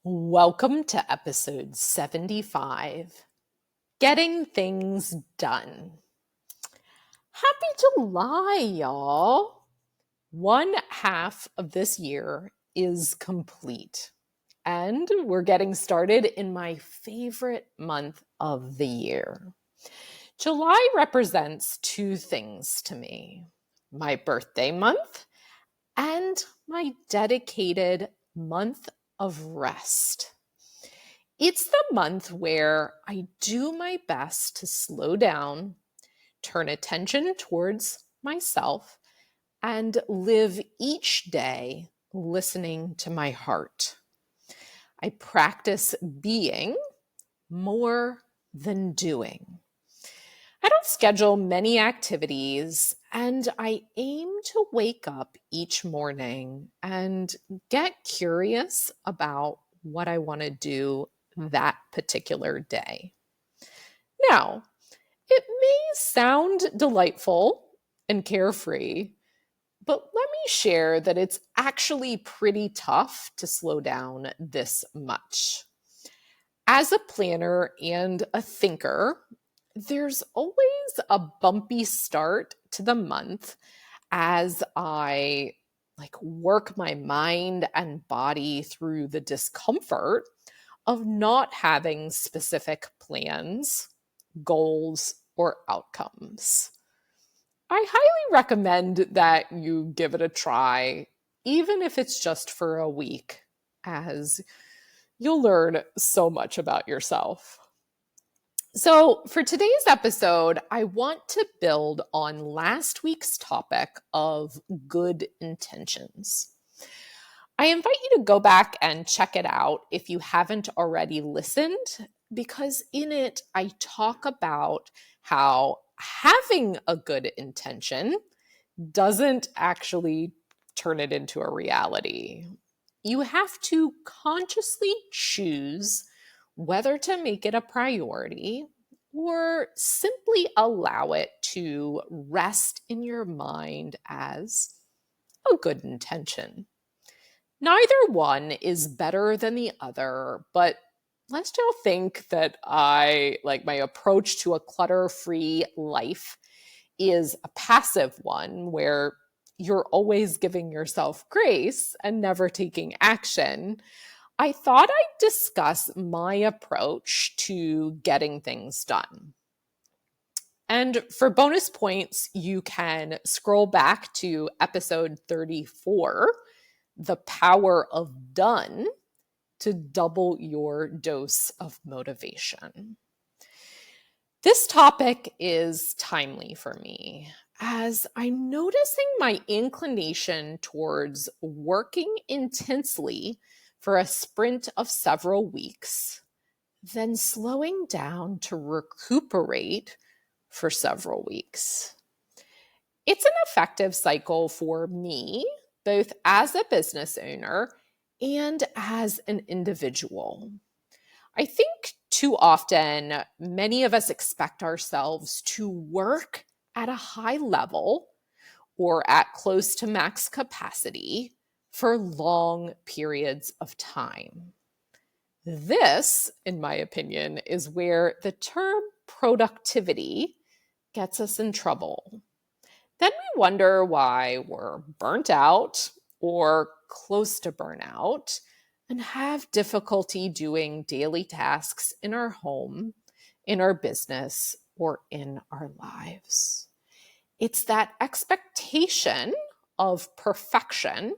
Welcome to episode 75, Getting Things Done. Happy July, y'all. One half of this year is complete, and we're getting started in my favorite month of the year. July represents two things to me: my birthday month and my dedicated month of rest. It's the month where I do my best to slow down, turn attention towards myself, and live each day listening to my heart. I practice being more than doing. I don't schedule many activities, and I aim to wake up each morning and get curious about what I want to do that particular day. Now, it may sound delightful and carefree, but let me share that it's actually pretty tough to slow down this much. As a planner and a thinker, there's always a bumpy start to the month as I work my mind and body through the discomfort of not having specific plans, goals, or outcomes. I highly recommend that you give it a try, even if it's just for a week, as you'll learn so much about yourself. So, for today's episode, I want to build on last week's topic of good intentions. I invite you to go back and check it out if you haven't already listened, because in it, I talk about how having a good intention doesn't actually turn it into a reality. You have to consciously choose whether to make it a priority or simply allow it to rest in your mind as a good intention. Neither one is better than the other, but let's just think that my approach to a clutter-free life is a passive one where you're always giving yourself grace and never taking action. I thought I'd discuss my approach to getting things done. And for bonus points, you can scroll back to episode 34, The Power of Done, to double your dose of motivation. This topic is timely for me, as I'm noticing my inclination towards working intensely for a sprint of several weeks, then slowing down to recuperate for several weeks. It's an effective cycle for me, both as a business owner and as an individual. I think too often, many of us expect ourselves to work at a high level or at close to max capacity for long periods of time. This, in my opinion, is where the term productivity gets us in trouble. Then we wonder why we're burnt out or close to burnout and have difficulty doing daily tasks in our home, in our business, or in our lives. It's that expectation of perfection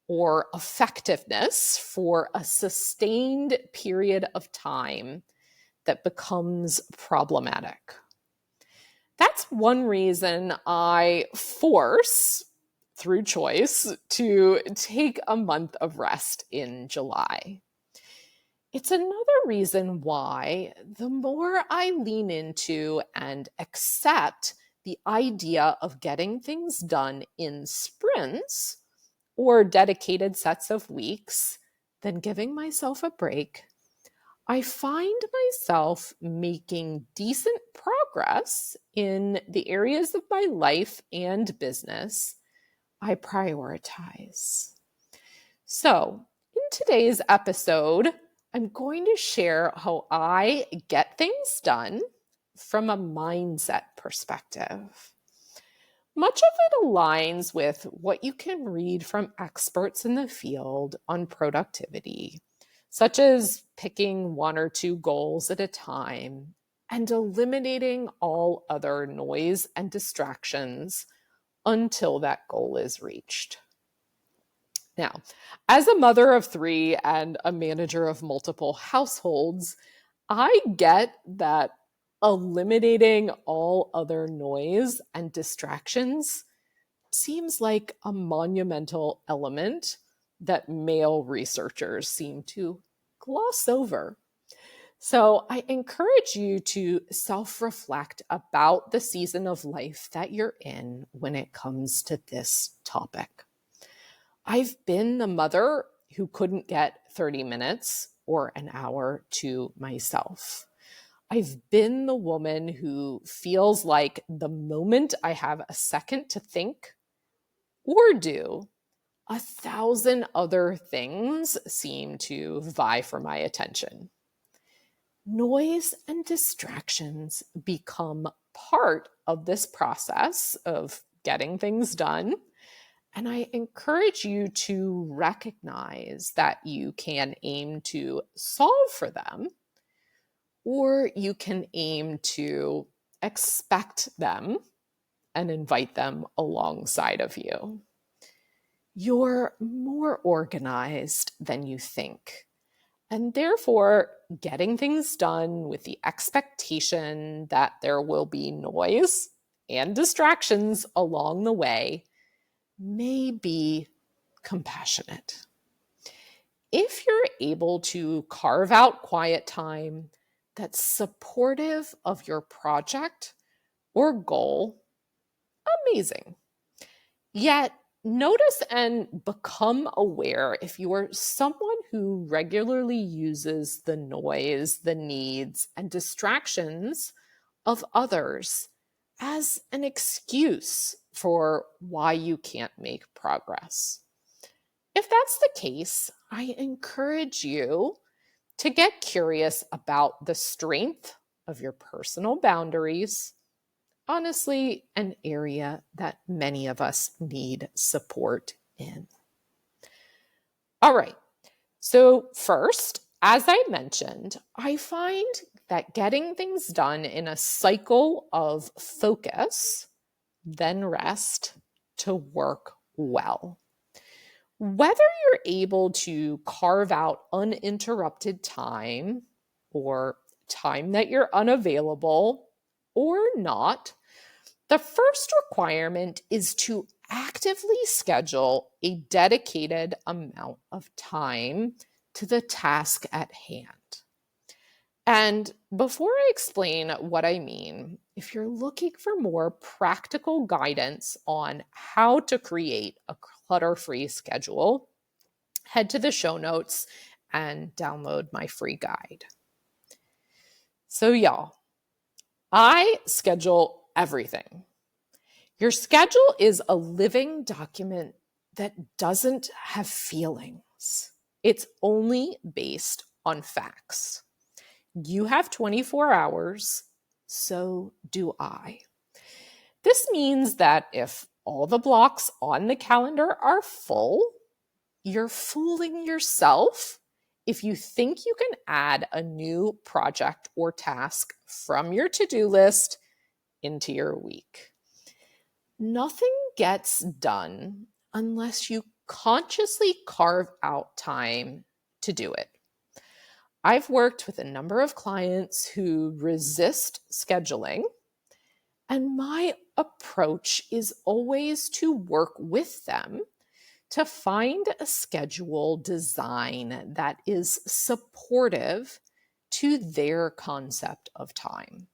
or effectiveness for a sustained period of time that becomes problematic. That's one reason I force, through choice, to take a month of rest in July. It's another reason why the more I lean into and accept the idea of getting things done in sprints or dedicated sets of weeks than giving myself a break, I find myself making decent progress in the areas of my life and business I prioritize. So, in today's episode, I'm going to share how I get things done from a mindset perspective. Much of it aligns with what you can read from experts in the field on productivity, such as picking one or two goals at a time and eliminating all other noise and distractions until that goal is reached. Now, as a mother of three and a manager of multiple households, I get that eliminating all other noise and distractions seems like a monumental element that male researchers seem to gloss over. So I encourage you to self-reflect about the season of life that you're in when it comes to this topic. I've been the mother who couldn't get 30 minutes or an hour to myself. I've been the woman who feels like the moment I have a second to think or do, 1,000 other things seem to vie for my attention. Noise and distractions become part of this process of getting things done. And I encourage you to recognize that you can aim to solve for them, or you can aim to expect them and invite them alongside of you. You're more organized than you think. And therefore, getting things done with the expectation that there will be noise and distractions along the way may be compassionate. If you're able to carve out quiet time that's supportive of your project or goal, amazing. Yet, notice and become aware if you are someone who regularly uses the noise, the needs, and distractions of others as an excuse for why you can't make progress. If that's the case, I encourage you to get curious about the strength of your personal boundaries. Honestly, an area that many of us need support in. All right. So first, as I mentioned, I find that getting things done in a cycle of focus, then rest, to work well. Whether you're able to carve out uninterrupted time or time that you're unavailable or not, the first requirement is to actively schedule a dedicated amount of time to the task at hand. And before I explain what I mean, if you're looking for more practical guidance on how to create a clutter-free schedule, head to the show notes and download my free guide. So y'all, I schedule everything. Your schedule is a living document that doesn't have feelings. It's only based on facts. You have 24 hours, so do I. This means that if all the blocks on the calendar are full, you're fooling yourself if you think you can add a new project or task from your to-do list into your week. Nothing gets done unless you consciously carve out time to do it. I've worked with a number of clients who resist scheduling, and my approach is always to work with them to find a schedule design that is supportive to their concept of time.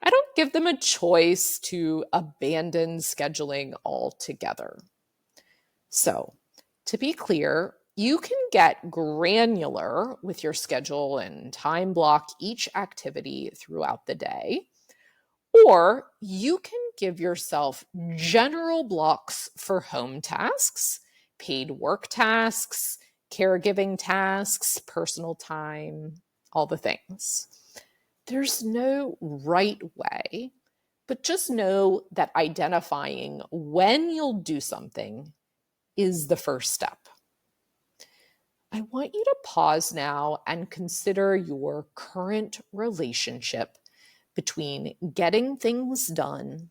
I don't give them a choice to abandon scheduling altogether. So, to be clear, you can get granular with your schedule and time block each activity throughout the day, or you can give yourself general blocks for home tasks, paid work tasks, caregiving tasks, personal time, all the things. There's no right way, but just know that identifying when you'll do something is the first step. I want you to pause now and consider your current relationship between getting things done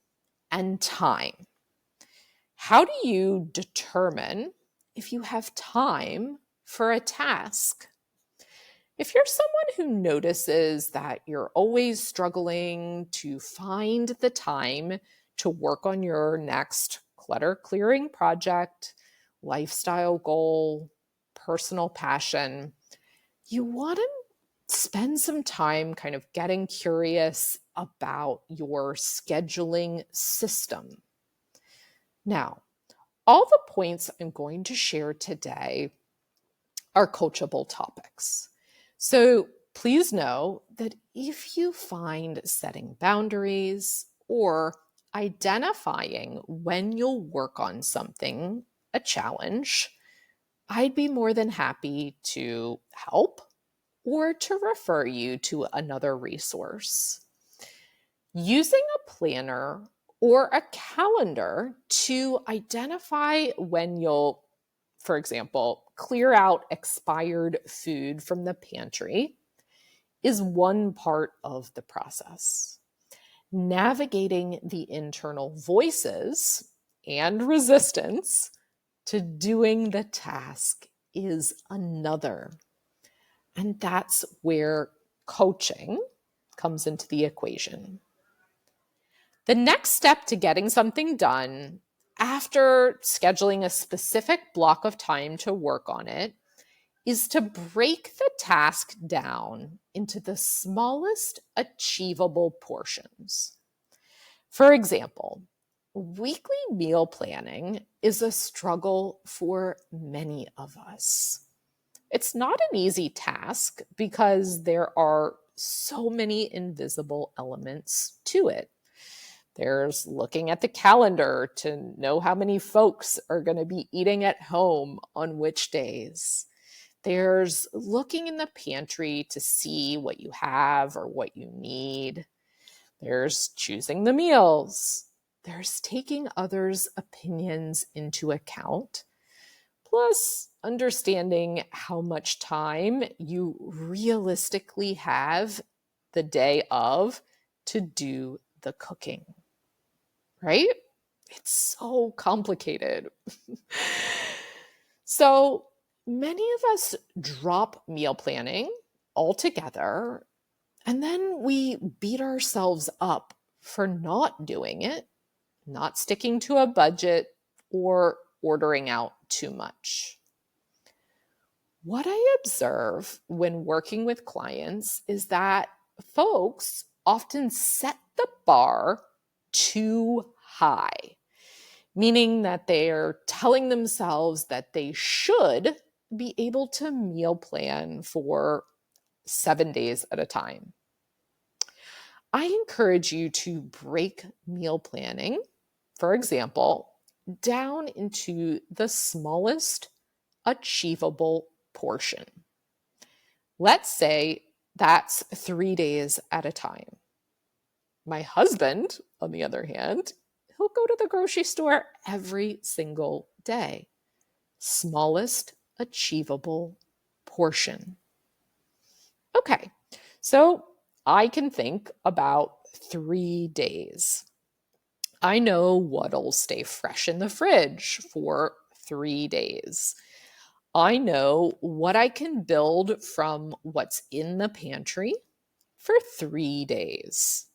and time. How do you determine if you have time for a task? If you're someone who notices that you're always struggling to find the time to work on your next clutter clearing project, lifestyle goal, personal passion, you want to spend some time kind of getting curious about your scheduling system. Now, all the points I'm going to share today are coachable topics. So please know that if you find setting boundaries or identifying when you'll work on something a challenge, I'd be more than happy to help or to refer you to another resource. Using a planner or a calendar to identify when you'll, for example, clear out expired food from the pantry is one part of the process. Navigating the internal voices and resistance to doing the task is another. And that's where coaching comes into the equation. The next step to getting something done after scheduling a specific block of time to work on it is to break the task down into the smallest achievable portions. For example, weekly meal planning is a struggle for many of us. It's not an easy task because there are so many invisible elements to it. There's looking at the calendar to know how many folks are going to be eating at home on which days. There's looking in the pantry to see what you have or what you need. There's choosing the meals. There's taking others' opinions into account. Plus, understanding how much time you realistically have the day of to do the cooking. Right? It's so complicated. So many of us drop meal planning altogether, and then we beat ourselves up for not doing it, not sticking to a budget, or ordering out too much. What I observe when working with clients is that folks often set the bar too high, meaning that they're telling themselves that they should be able to meal plan for 7 days at a time. I encourage you to break meal planning, for example, down into the smallest achievable portion. Let's say that's 3 days at a time. My husband, on the other hand, he'll go to the grocery store every single day. Smallest achievable portion. Okay, so I can think about 3 days. I know what'll stay fresh in the fridge for 3 days. I know what I can build from what's in the pantry for 3 days.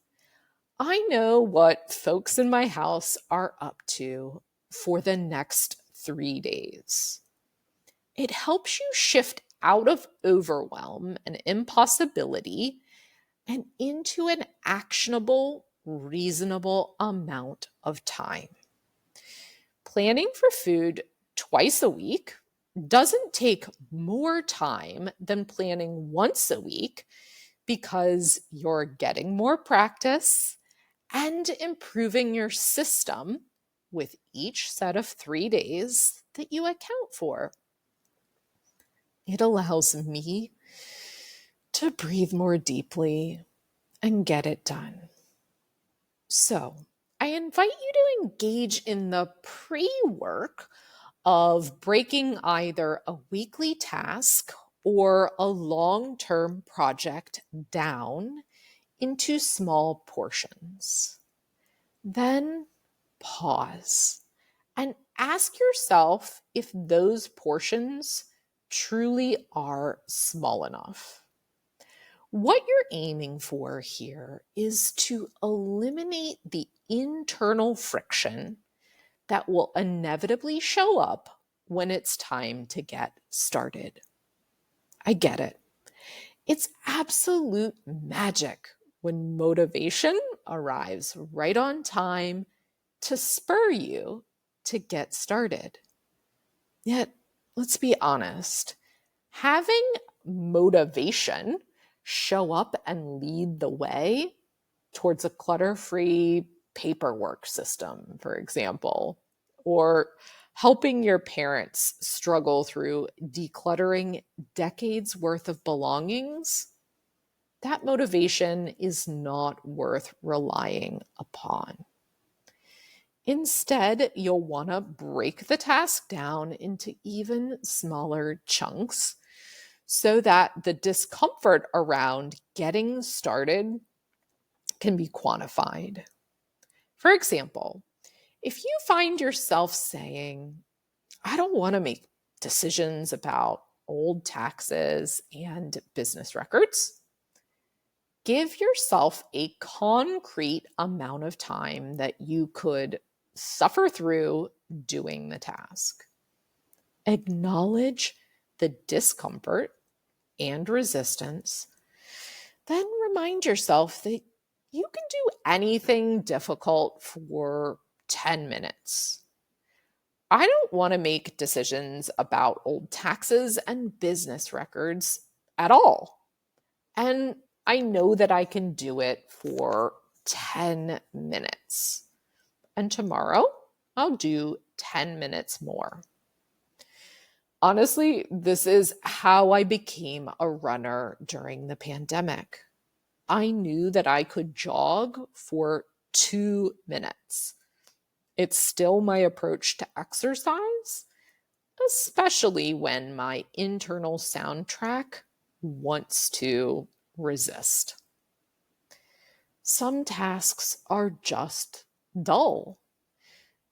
I know what folks in my house are up to for the next 3 days. It helps you shift out of overwhelm and impossibility and into an actionable, reasonable amount of time. Planning for food twice a week doesn't take more time than planning once a week because you're getting more practice and improving your system with each set of 3 days that you account for. It allows me to breathe more deeply and get it done. So, I invite you to engage in the pre-work of breaking either a weekly task or a long-term project down into small portions. Then pause and ask yourself if those portions truly are small enough. What you're aiming for here is to eliminate the internal friction that will inevitably show up when it's time to get started. I get it. It's absolute magic when motivation arrives right on time to spur you to get started. Yet, let's be honest, having motivation show up and lead the way towards a clutter-free paperwork system, for example, or helping your parents struggle through decluttering decades worth of belongings, that motivation is not worth relying upon. Instead, you'll want to break the task down into even smaller chunks so that the discomfort around getting started can be quantified. For example, if you find yourself saying, I don't want to make decisions about old taxes and business records, give yourself a concrete amount of time that you could suffer through doing the task. Acknowledge the discomfort and resistance. Then remind yourself that you can do anything difficult for 10 minutes. I don't want to make decisions about old taxes and business records at all. And I know that I can do it for 10 minutes. And tomorrow, I'll do 10 minutes more. Honestly, this is how I became a runner during the pandemic. I knew that I could jog for 2 minutes. It's still my approach to exercise, especially when my internal soundtrack wants to resist. Some tasks are just dull.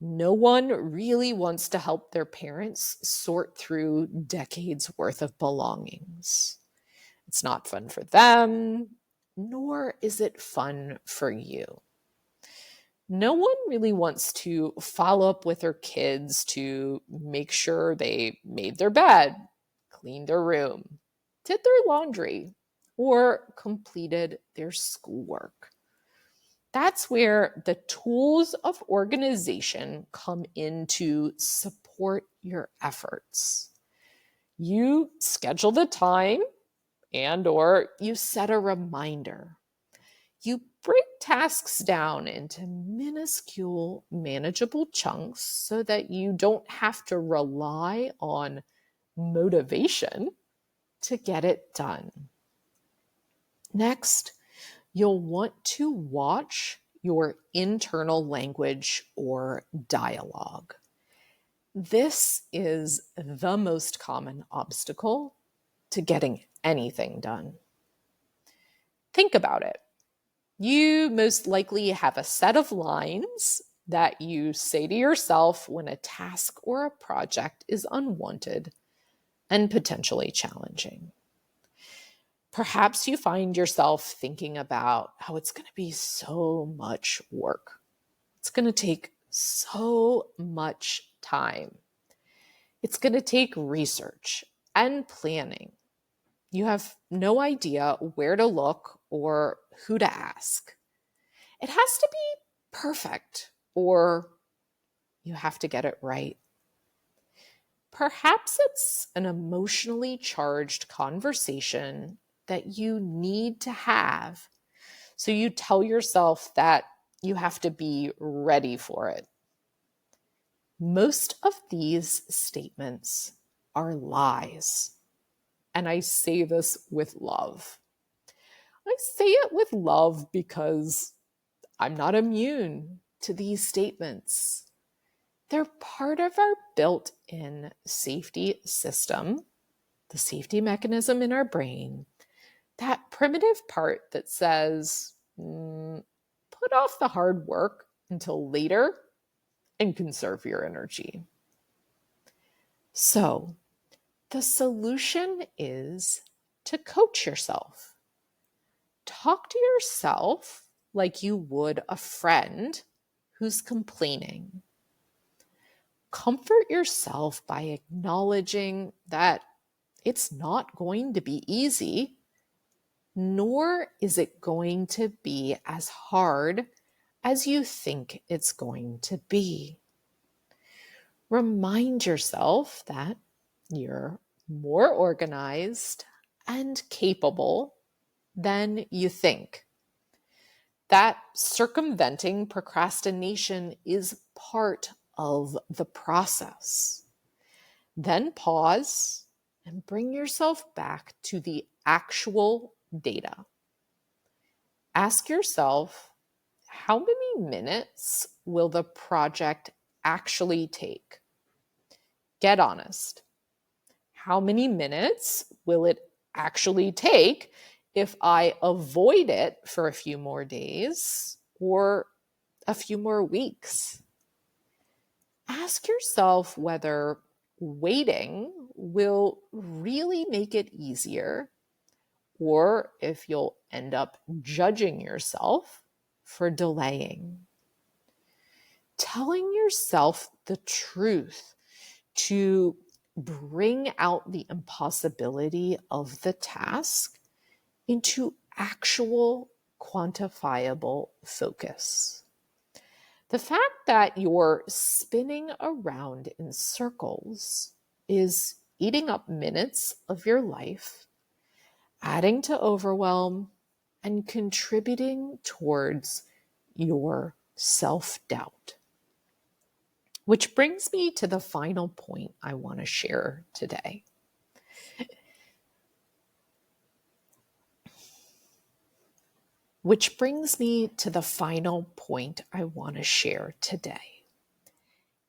No one really wants to help their parents sort through decades worth of belongings. It's not fun for them, nor is it fun for you. No one really wants to follow up with their kids to make sure they made their bed, cleaned their room, did their laundry, or completed their schoolwork. That's where the tools of organization come in to support your efforts. You schedule the time or you set a reminder. You break tasks down into minuscule, manageable chunks so that you don't have to rely on motivation to get it done. Next, you'll want to watch your internal language or dialogue. This is the most common obstacle to getting anything done. Think about it. You most likely have a set of lines that you say to yourself when a task or a project is unwanted and potentially challenging. Perhaps you find yourself thinking about how it's going to be so much work. It's going to take so much time. It's going to take research and planning. You have no idea where to look or who to ask. It has to be perfect, or you have to get it right. Perhaps it's an emotionally charged conversation that you need to have. So you tell yourself that you have to be ready for it. Most of these statements are lies. And I say this with love. I say it with love because I'm not immune to these statements. They're part of our built-in safety system, the safety mechanism in our brain, that primitive part that says, put off the hard work until later and conserve your energy. So, the solution is to coach yourself. Talk to yourself like you would a friend who's complaining. Comfort yourself by acknowledging that it's not going to be easy, nor is it going to be as hard as you think it's going to be. Remind yourself that you're more organized and capable than you think. That circumventing procrastination is part of the process. Then pause and bring yourself back to the actual data. Ask yourself, how many minutes will the project actually take? Get honest. How many minutes will it actually take if I avoid it for a few more days or a few more weeks? Ask yourself whether waiting will really make it easier, or if you'll end up judging yourself for delaying. Telling yourself the truth to bring out the impossibility of the task into actual quantifiable focus. The fact that you're spinning around in circles is eating up minutes of your life, adding to overwhelm, and contributing towards your self-doubt. Which brings me to the final point I want to share today.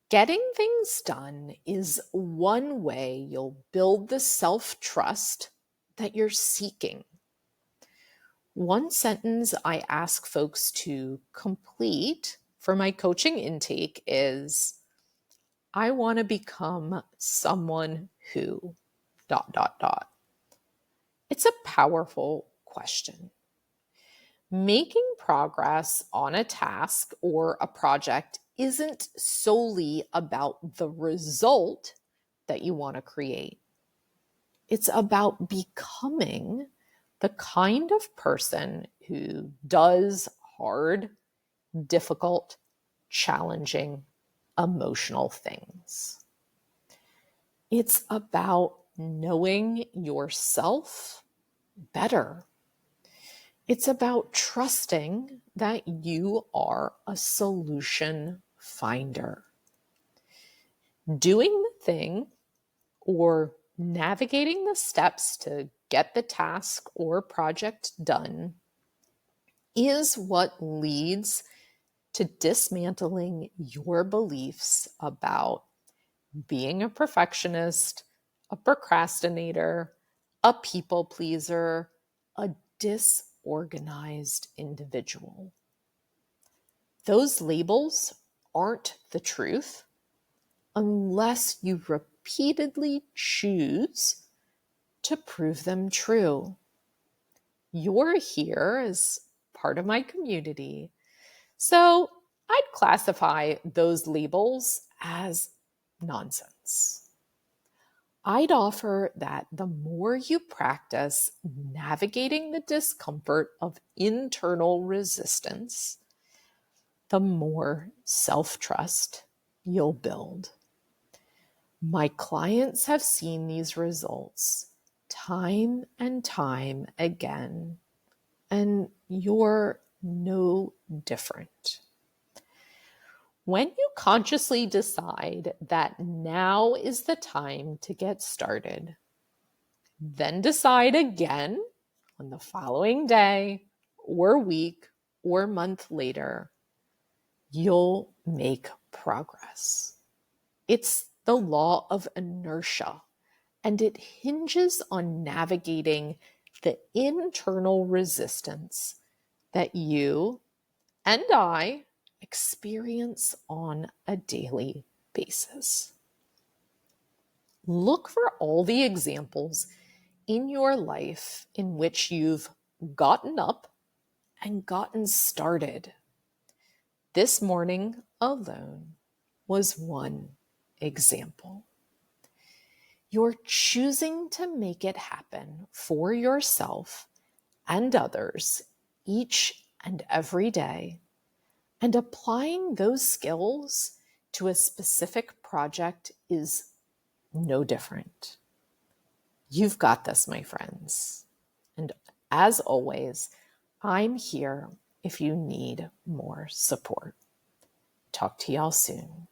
Getting things done is one way you'll build the self-trust that you're seeking. One sentence I ask folks to complete for my coaching intake is, I want to become someone who ... It's a powerful question. Making progress on a task or a project isn't solely about the result that you want to create. It's about becoming the kind of person who does hard, difficult, challenging, emotional things. It's about knowing yourself better. It's about trusting that you are a solution finder. Doing the thing or navigating the steps to get the task or project done is what leads to dismantling your beliefs about being a perfectionist, a procrastinator, a people pleaser, a disorganized individual. Those labels aren't the truth unless you repeatedly choose to prove them true. You're here as part of my community, so I'd classify those labels as nonsense. I'd offer that the more you practice navigating the discomfort of internal resistance, the more self-trust you'll build. My clients have seen these results time and time again, and you're no different. When you consciously decide that now is the time to get started, Then decide again on the following day or week or month later, you'll make progress. It's the law of inertia, and it hinges on navigating the internal resistance that you and I experience on a daily basis. Look for all the examples in your life in which you've gotten up and gotten started. This morning alone was one example. You're choosing to make it happen for yourself and others each and every day, and applying those skills to a specific project is no different. You've got this, my friends. And as always, I'm here if you need more support. Talk to y'all soon.